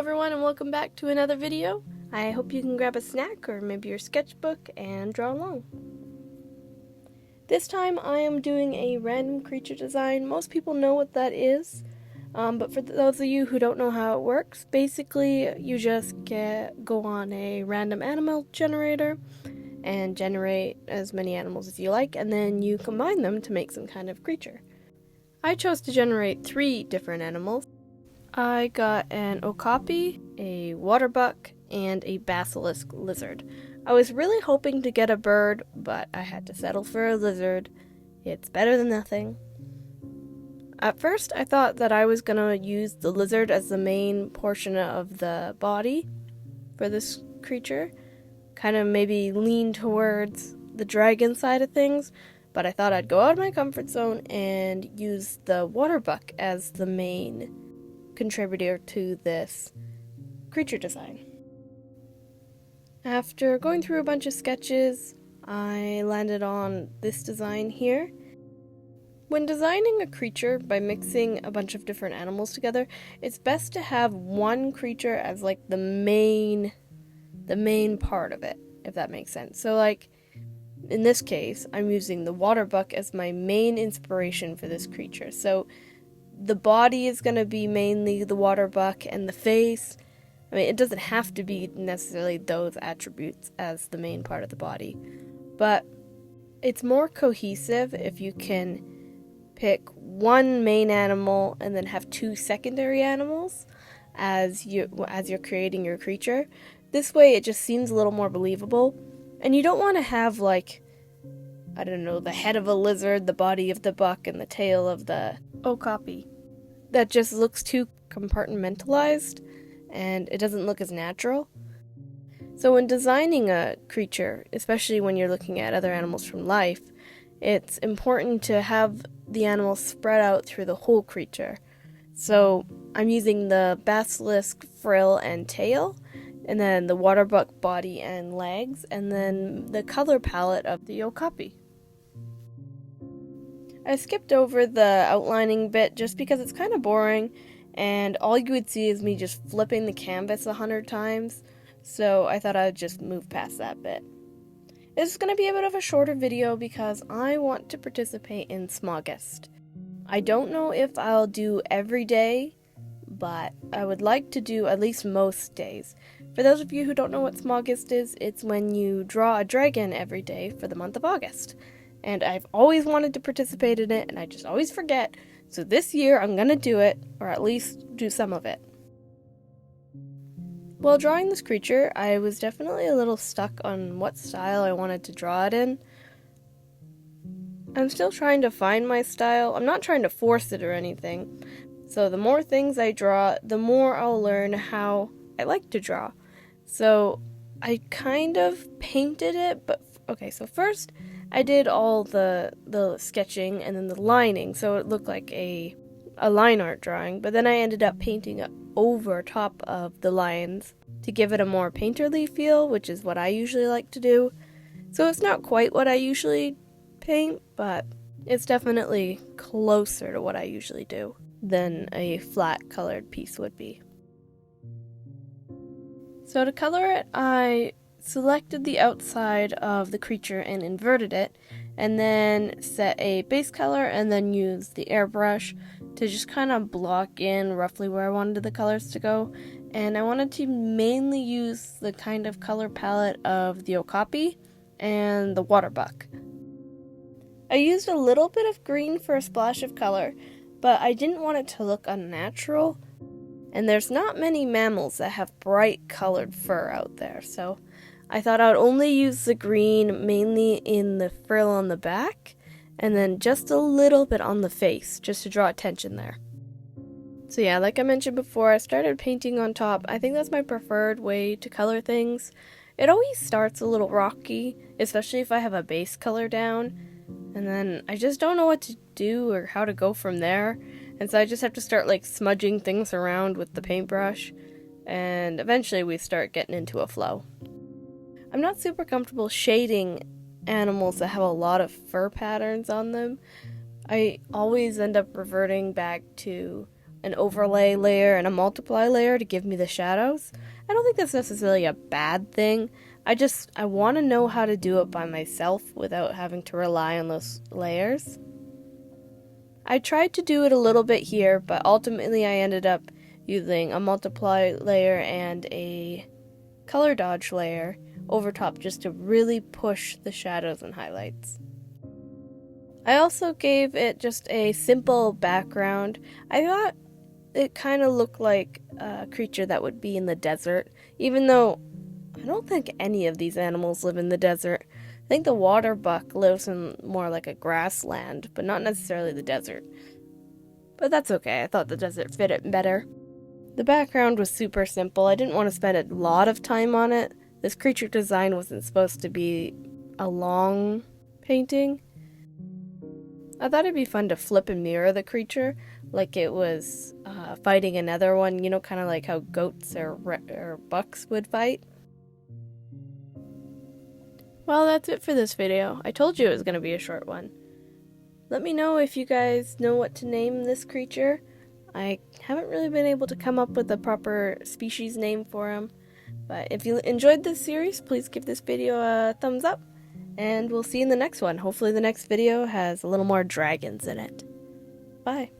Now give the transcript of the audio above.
everyone, and welcome back to another video. I hope you can grab a snack or maybe your sketchbook and draw along. This time I am doing a random creature design. Most people know what that is, but for those of you who don't know how it works, basically you just go on a random animal generator and generate as many animals as you like, and then you combine them to make some kind of creature. I chose to generate 3 different animals. I got an okapi, a water buck, and a basilisk lizard. I was really hoping to get a bird, but I had to settle for a lizard. It's better than nothing. At first, I thought that I was going to use the lizard as the main portion of the body for this creature. Kind of maybe lean towards the dragon side of things, but I thought I'd go out of my comfort zone and use the water buck as the main contributor to this creature design. After going through a bunch of sketches, I landed on this design here. When designing a creature by mixing a bunch of different animals together, it's best to have one creature as like the main part of it, if that makes sense. So like in this case, I'm using the water buck as my main inspiration for this creature. So the body is going to be mainly the water buck, and the face, I mean, it doesn't have to be necessarily those attributes as the main part of the body, but it's more cohesive if you can pick one main animal and then have 2 secondary animals as you're creating your creature. This way it just seems a little more believable, and you don't want to have like, I don't know, the head of a lizard, the body of the buck, and the tail of the okapi. That just looks too compartmentalized, and it doesn't look as natural. So when designing a creature, especially when you're looking at other animals from life, it's important to have the animals spread out through the whole creature. So I'm using the basilisk frill and tail, and then the water buck body and legs, and then the color palette of the okapi. I skipped over the outlining bit just because it's kind of boring, and all you would see is me just flipping the canvas 100 times, so I thought I'd just move past that bit. This is going to be a bit of a shorter video because I want to participate in Smaugust. I don't know if I'll do every day, but I would like to do at least most days. For those of you who don't know what Smaugust is, it's when you draw a dragon every day for the month of August. And I've always wanted to participate in it, and I just always forget. So this year, I'm going to do it, or at least do some of it. While drawing this creature, I was definitely a little stuck on what style I wanted to draw it in. I'm still trying to find my style. I'm not trying to force it or anything. So the more things I draw, the more I'll learn how I like to draw. So I kind of painted it, but okay, so first I did all the sketching and then the lining, so it looked like a line art drawing, but then I ended up painting it over top of the lines to give it a more painterly feel, which is what I usually like to do. So it's not quite what I usually paint, but it's definitely closer to what I usually do than a flat colored piece would be. So to color it, I selected the outside of the creature and inverted it, and then set a base color and then used the airbrush to just kind of block in roughly where I wanted the colors to go. And I wanted to mainly use the kind of color palette of the okapi and the water buck. I used a little bit of green for a splash of color, but I didn't want it to look unnatural, and there's not many mammals that have bright colored fur out there, so I thought I would only use the green mainly in the frill on the back, and then just a little bit on the face, just to draw attention there. So yeah, like I mentioned before, I started painting on top. I think that's my preferred way to color things. It always starts a little rocky, especially if I have a base color down, and then I just don't know what to do or how to go from there, and so I just have to start like smudging things around with the paintbrush, and eventually we start getting into a flow. I'm not super comfortable shading animals that have a lot of fur patterns on them. I always end up reverting back to an overlay layer and a multiply layer to give me the shadows. I don't think that's necessarily a bad thing. I want to know how to do it by myself without having to rely on those layers. I tried to do it a little bit here, but ultimately I ended up using a multiply layer and a color dodge layer over top just to really push the shadows and highlights. I also gave it just a simple background. I thought it kind of looked like a creature that would be in the desert, even though I don't think any of these animals live in the desert. I think the water buck lives in more like a grassland, but not necessarily the desert. But that's okay, I thought the desert fit it better. The background was super simple. I didn't want to spend a lot of time on it. This creature design wasn't supposed to be a long painting. I thought it'd be fun to flip and mirror the creature like it was fighting another one, you know, kind of like how goats or bucks would fight. Well, that's it for this video. I told you it was going to be a short one. Let me know if you guys know what to name this creature. I haven't really been able to come up with a proper species name for him. But if you enjoyed this series, please give this video a thumbs up. And we'll see you in the next one. Hopefully the next video has a little more dragons in it. Bye.